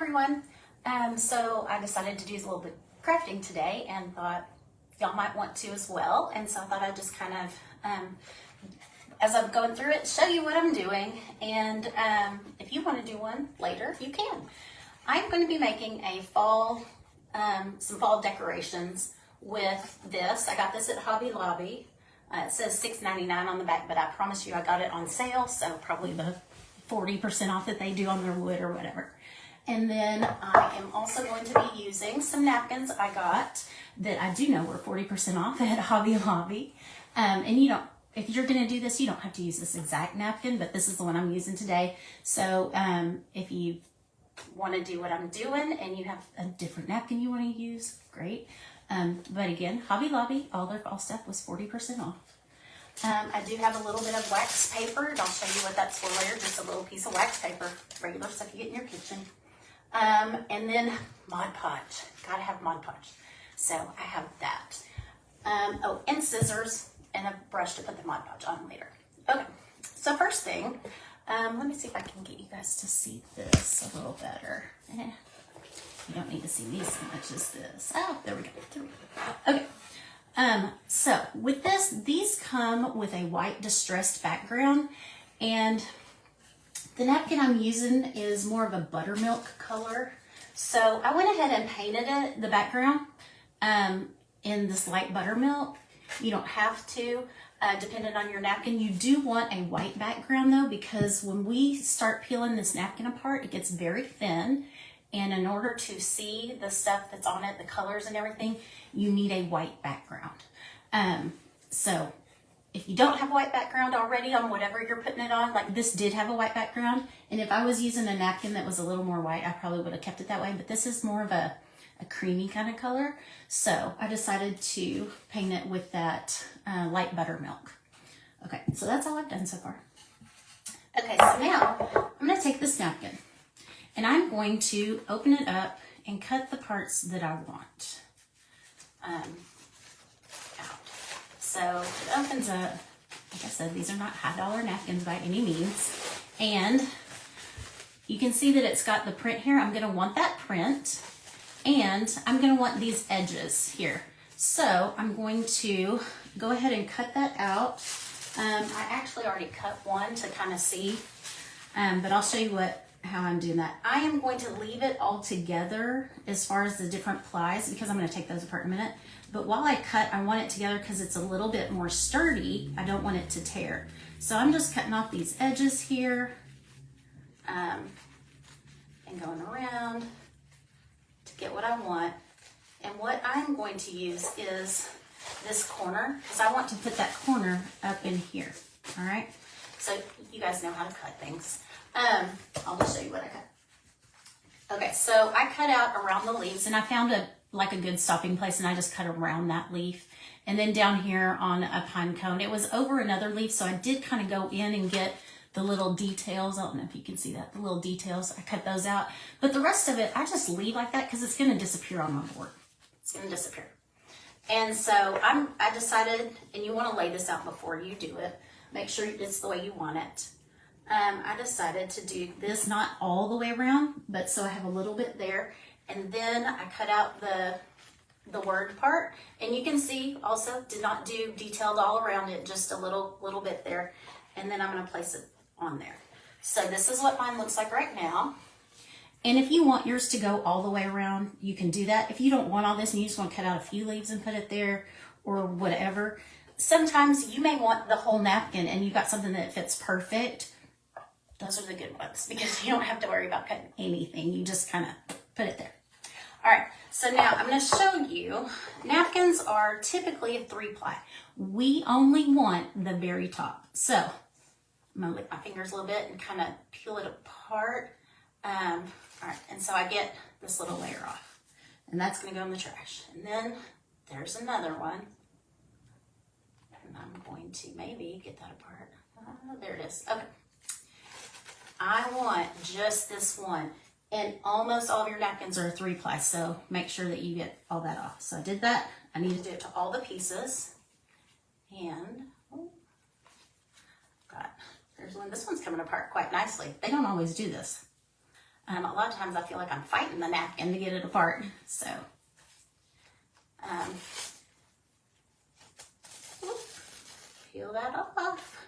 everyone. So I decided to do a little bit of crafting today and thought y'all might want to as well. And so I thought I'd just kind of, as I'm going through it, show you what I'm doing. And if you want to do one later, you can. I'm going to be making a fall, some fall decorations with this. I got this at Hobby Lobby. It says $6.99 on the back, but I promise you I got it on sale, so probably the 40% off that they do on their wood or whatever. And then I am also going to be using some napkins I got that I do know were 40% off at Hobby Lobby. And you don't, if you're going to do this, you don't have to use this exact napkin, but this is the one I'm using today. So if you want to do what I'm doing and you have a different napkin you want to use, great. But again, Hobby Lobby, all their fall stuff was 40% off. I do have a little bit of wax paper, and I'll show you what that's for later. Just a little piece of wax paper, regular stuff you get in your kitchen. And then Mod Podge. Gotta have Mod Podge. So I have that. Oh, and scissors and a brush to put the Mod Podge on later. Okay, so first thing, let me see if I can get you guys to see this a little better. You don't need to see me so much as this. Oh, there we go. Okay. So with this, these come with a white distressed background, and the napkin I'm using is more of a buttermilk color. So I went ahead and painted it, the background, in this light buttermilk. You don't have to, depending on your napkin. You do want a white background though, because when we start peeling this napkin apart, it gets very thin. And in order to see the stuff that's on it, the colors and everything, you need a white background. So if you don't have a white background already on whatever you're putting it on, like this did have a white background. And if I was using a napkin that was a little more white, I probably would have kept it that way. But this is more of a creamy kind of color. So I decided to paint it with that light buttermilk. Okay, so that's all I've done so far. Okay, so now I'm gonna take this napkin and I'm going to open it up and cut the parts that I want out. So it opens up, like I said, these are not high dollar napkins by any means. And you can see that it's got the print here. I'm gonna want that print, and I'm gonna want these edges here. So I'm going to go ahead and cut that out. I actually already cut one to kind of see, but I'll show you how I'm doing that. I am going to leave it all together as far as the different plies, because I'm going to take those apart in a minute. But while I cut, I want it together because it's a little bit more sturdy. I don't want it to tear. So I'm just cutting off these edges here and going around to get what I want. And what I'm going to use is this corner, because I want to put that corner up in here. All right. So you guys know how to cut things. I'll just show you what I cut. Okay, so I cut out around the leaves, and I found a good stopping place, and I just cut around that leaf. And then down here on a pine cone, it was over another leaf, so I did kind of go in and get the little details. I don't know if you can see that, the little details. I cut those out. But the rest of it, I just leave like that because it's going to disappear on my board. It's going to disappear. And so I decided, and you want to lay this out before you do it. Make sure it's the way you want it. I decided to do this not all the way around, but so I have a little bit there. And then I cut out the word part. And you can see also did not do detailed all around it, just a little bit there. And then I'm going to place it on there. So this is what mine looks like right now. And if you want yours to go all the way around, you can do that. If you don't want all this and you just want to cut out a few leaves and put it there or whatever, sometimes you may want the whole napkin and you've got something that fits perfect. Those are the good ones because you don't have to worry about cutting anything. You just kind of put it there. All right, so now I'm going to show you. Napkins are typically a 3-ply. We only want the very top. So I'm going to lick my fingers a little bit and kind of peel it apart. All right, and so I get this little layer off. And that's going to go in the trash. And then there's another one. And I'm going to maybe get that apart. There it is. Okay. I want just this one. And almost all of your napkins are 3-ply, so make sure that you get all that off. So I did that. I need to do it to all the pieces. And, there's one. This one's coming apart quite nicely. They don't always do this. A lot of times I feel like I'm fighting the napkin to get it apart. So, peel that off.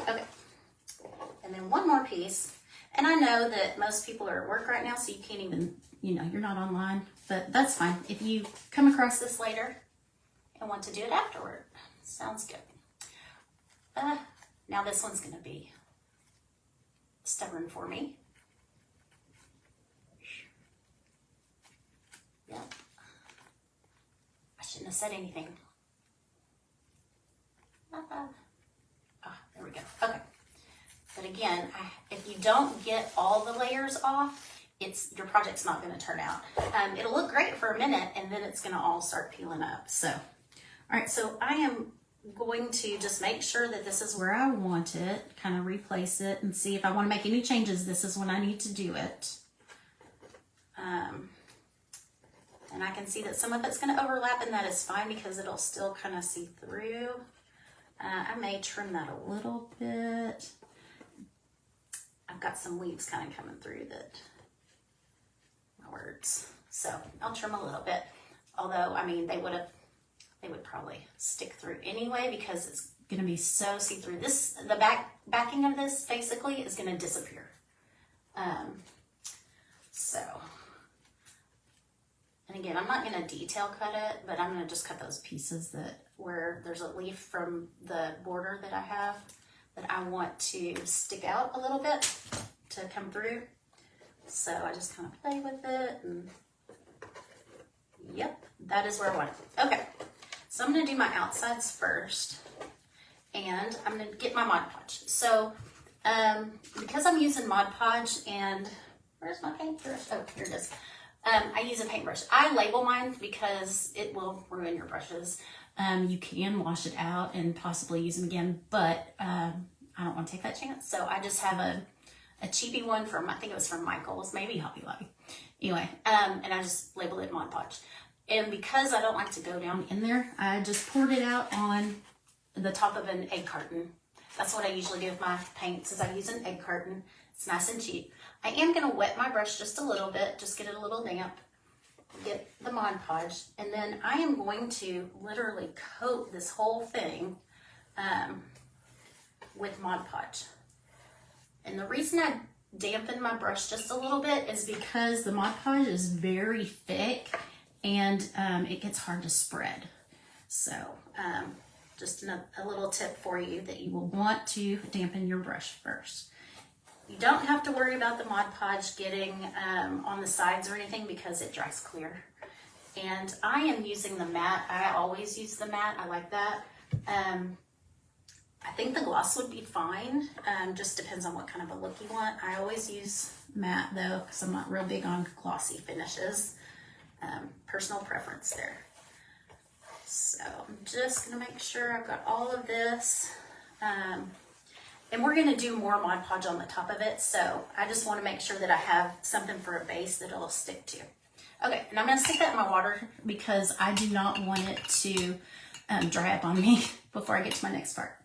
Okay, and then one more piece. And I know that most people are at work right now, so you can't even, you're not online, but that's fine. If you come across this later and want to do it afterward, sounds good. Now this one's gonna be stubborn for me. Yep. I shouldn't have said anything. There we go. Okay. But again, if you don't get all the layers off, your project's not going to turn out. It'll look great for a minute, and then it's going to all start peeling up. So, all right. So I am going to just make sure that this is where I want it, kind of replace it, and see if I want to make any changes. This is when I need to do it. And I can see that some of it's going to overlap, and that is fine because it'll still kind of see through. I may trim that a little bit. I've got some leaves kind of coming through that, my words. So I'll trim a little bit. Although, I mean, they would probably stick through anyway because it's going to be so see-through. The backing of this basically is going to disappear. And again, I'm not going to detail cut it, but I'm going to just cut those pieces where there's a leaf from the border that I have that I want to stick out a little bit to come through. So I just kind of play with it, and yep, that is where I want it. Okay, so I'm going to do my outsides first, and I'm going to get my Mod Podge. So because I'm using Mod Podge, and where's my paintbrush? Oh, here it is. I use a paintbrush. I label mine because it will ruin your brushes. You can wash it out and possibly use them again, but I don't want to take that chance. So I just have a cheapy one from, I think it was from Michael's, maybe Hobby Lobby. Anyway, and I just labeled it Mod Podge. And because I don't like to go down in there, I just poured it out on the top of an egg carton. That's what I usually do with my paints, is I use an egg carton. It's nice and cheap. I am going to wet my brush just a little bit, just get it a little damp, get the Mod Podge, and then I am going to literally coat this whole thing with Mod Podge. And the reason I dampen my brush just a little bit is because the Mod Podge is very thick and it gets hard to spread. So just a little tip for you that you will want to dampen your brush first. You don't have to worry about the Mod Podge getting on the sides or anything because it dries clear. And I am using the matte. I always use the matte. I like that. I think the gloss would be fine. Just depends on what kind of a look you want. I always use matte though because I'm not real big on glossy finishes. Personal preference there. So I'm just going to make sure I've got all of this. And we're going to do more Mod Podge on the top of it, so I just want to make sure that I have something for a base that it'll stick to. Okay, and I'm going to stick that in my water because I do not want it to dry up on me before I get to my next part.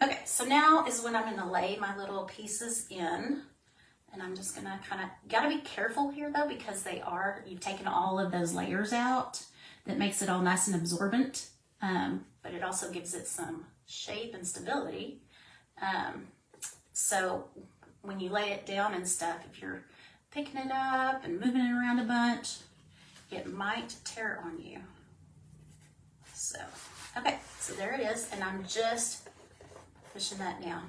Okay, so now is when I'm going to lay my little pieces in, and I'm just going to kind of, got to be careful here though because you've taken all of those layers out. That makes it all nice and absorbent, but it also gives it some shape and stability. So when you lay it down and stuff, if you're picking it up and moving it around a bunch, it might tear on you. So, okay, so there it is, and I'm just pushing that down.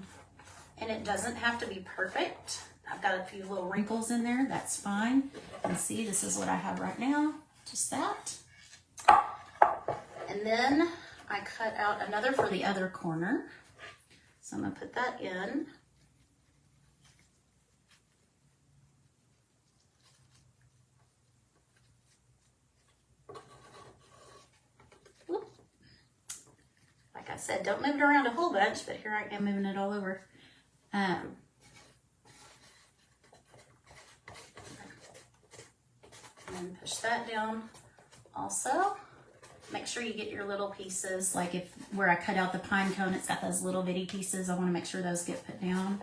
And it doesn't have to be perfect. I've got a few little wrinkles in there, that's fine. And see, this is what I have right now, just that. And then I cut out another for the other corner. So I'm going to put that in. Whoop. Like I said, don't move it around a whole bunch, but here I am moving it all over. And then push that down also. Make sure you get your little pieces, like where I cut out the pine cone, it's got those little bitty pieces. I want to make sure those get put down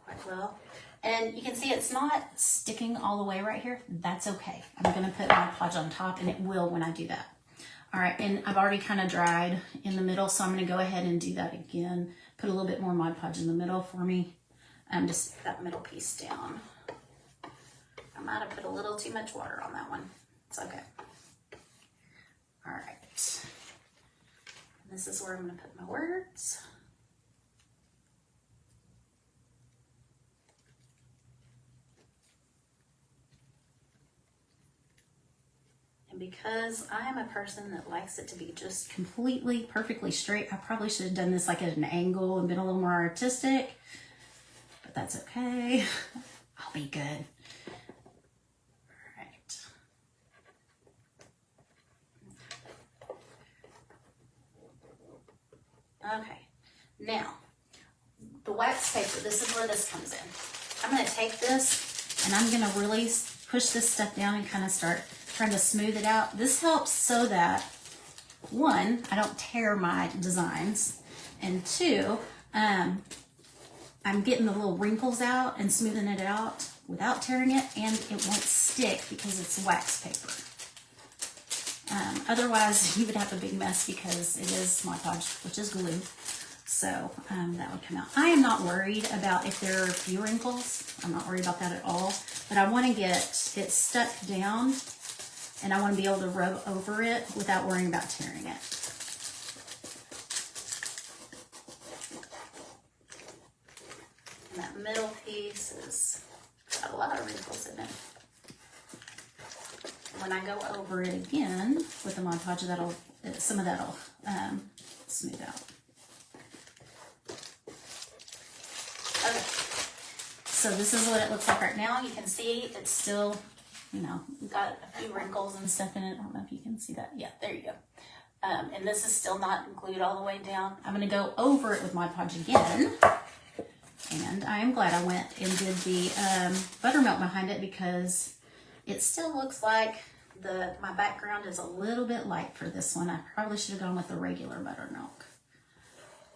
quite well. And you can see it's not sticking all the way right here. That's okay. I'm gonna put Mod Podge on top and it will when I do that. All right, and I've already kind of dried in the middle, so I'm gonna go ahead and do that again. Put a little bit more Mod Podge in the middle for me. Just that middle piece down. I might have put a little too much water on that one. It's okay. All right. This is where I'm gonna put my words. And because I am a person that likes it to be just completely, perfectly straight, I probably should have done this like at an angle and been a little more artistic, but that's okay. I'll be good. Okay, now the wax paper, this is where this comes in. I'm going to take this and I'm going to really push this stuff down and kind of start trying to smooth it out. This helps so that, one, I don't tear my designs, and two, I'm getting the little wrinkles out and smoothing it out without tearing it, and it won't stick because it's wax paper. Otherwise, you would have a big mess because it is Mod Podge, which is glue. So that would come out. I am not worried about if there are a few wrinkles. I'm not worried about that at all. But I want to get it stuck down, and I want to be able to rub over it without worrying about tearing it. And that middle piece has got a lot of wrinkles in it. When I go over it again with the Mod Podge, some of that'll smooth out. Okay, so this is what it looks like right now. You can see it's still, got a few wrinkles and stuff in it. I don't know if you can see that. Yeah, there you go. And this is still not glued all the way down. I'm going to go over it with Mod Podge again. And I am glad I went and did the buttermilk behind it because it still looks like my background is a little bit light for this one. I probably should have gone with the regular buttermilk,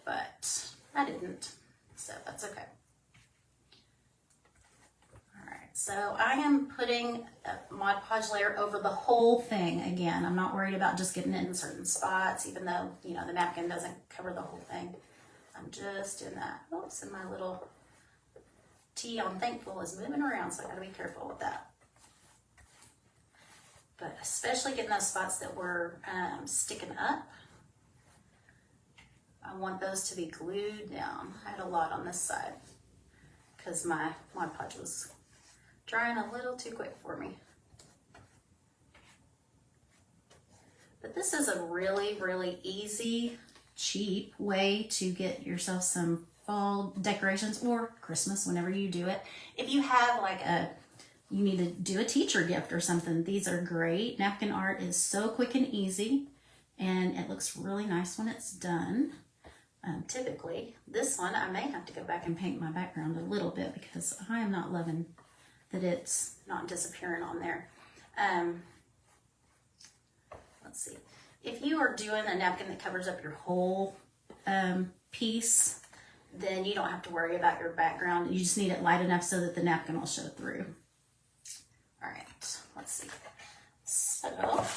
but I didn't, so that's okay. All right, so I am putting a Mod Podge layer over the whole thing again. I'm not worried about just getting it in certain spots, even though, the napkin doesn't cover the whole thing. I'm just doing that. Oops, and my little T on thankful is moving around, so I gotta be careful with that. But especially getting those spots that were sticking up, I want those to be glued down. I had a lot on this side because my Mod Podge was drying a little too quick for me. But this is a really, really easy, cheap way to get yourself some fall decorations or Christmas whenever you do it. If you have you need to do a teacher gift or something, these are great. Napkin art is so quick and easy, and it looks really nice when it's done. Typically, this one, I may have to go back and paint my background a little bit because I am not loving that it's not disappearing on there. Let's see. If you are doing a napkin that covers up your whole piece, then you don't have to worry about your background. You just need it light enough so that the napkin will show through. All right, let's see. So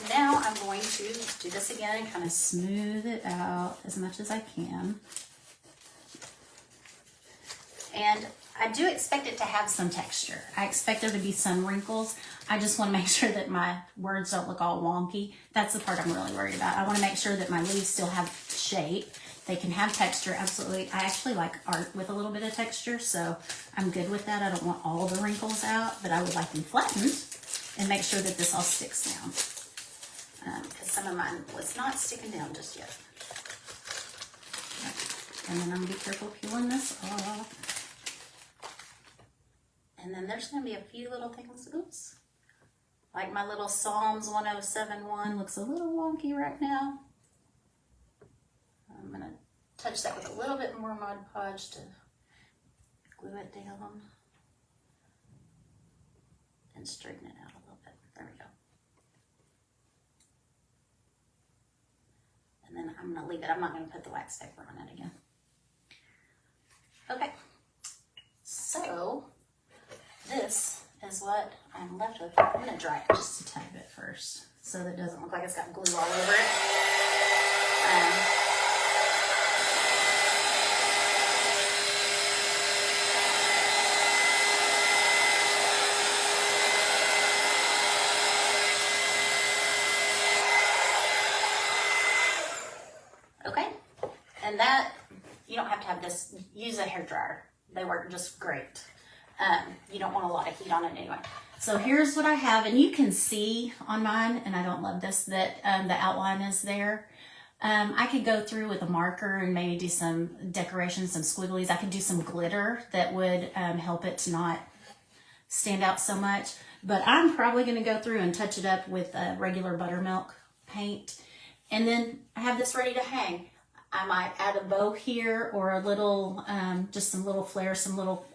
now I'm going to do this again and kind of smooth it out as much as I can. And I do expect it to have some texture. I expect there to be some wrinkles. I just want to make sure that my words don't look all wonky. That's the part I'm really worried about. I want to make sure that my leaves still have shape. They can have texture, absolutely. I actually like art with a little bit of texture, so I'm good with that. I don't want all the wrinkles out, but I would like them flattened and make sure that this all sticks down. Because some of mine was not sticking down just yet. And then I'm going to be careful peeling this off. And then there's going to be a few little things, oops. Like my little Psalms 107:1 looks a little wonky right now. I'm going to touch that with a little bit more Mod Podge to glue it down and straighten it out a little bit. There we go. And then I'm going to leave it. I'm not going to put the wax paper on it again. Okay. So this is what I'm left with. I'm going to dry it just a tiny bit first so that it doesn't look like it's got glue all over it. Okay, and that, you don't have to have this, use a hairdryer. They work just great. You don't want a lot of heat on it anyway. So here's what I have, and you can see on mine, and I don't love this, that the outline is there. I could go through with a marker and maybe do some decorations, some squigglies. I could do some glitter that would help it to not stand out so much. But I'm probably going to go through and touch it up with regular buttermilk paint. And then I have this ready to hang. I might add a bow here or a little, just some little flares, some little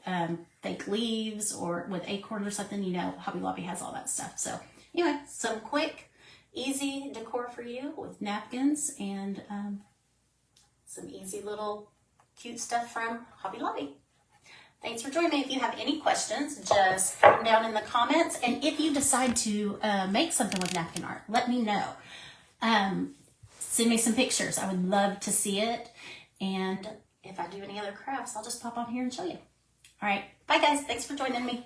fake leaves or with acorns or something. You know, Hobby Lobby has all that stuff. So anyway, some quick, easy decor for you with napkins and some easy little cute stuff from Hobby Lobby. Thanks for joining me. If you have any questions, just put them down in the comments. And if you decide to make something with napkin art, let me know. Send me some pictures. I would love to see it. And if I do any other crafts, I'll just pop on here and show you. All right. Bye, guys. Thanks for joining me.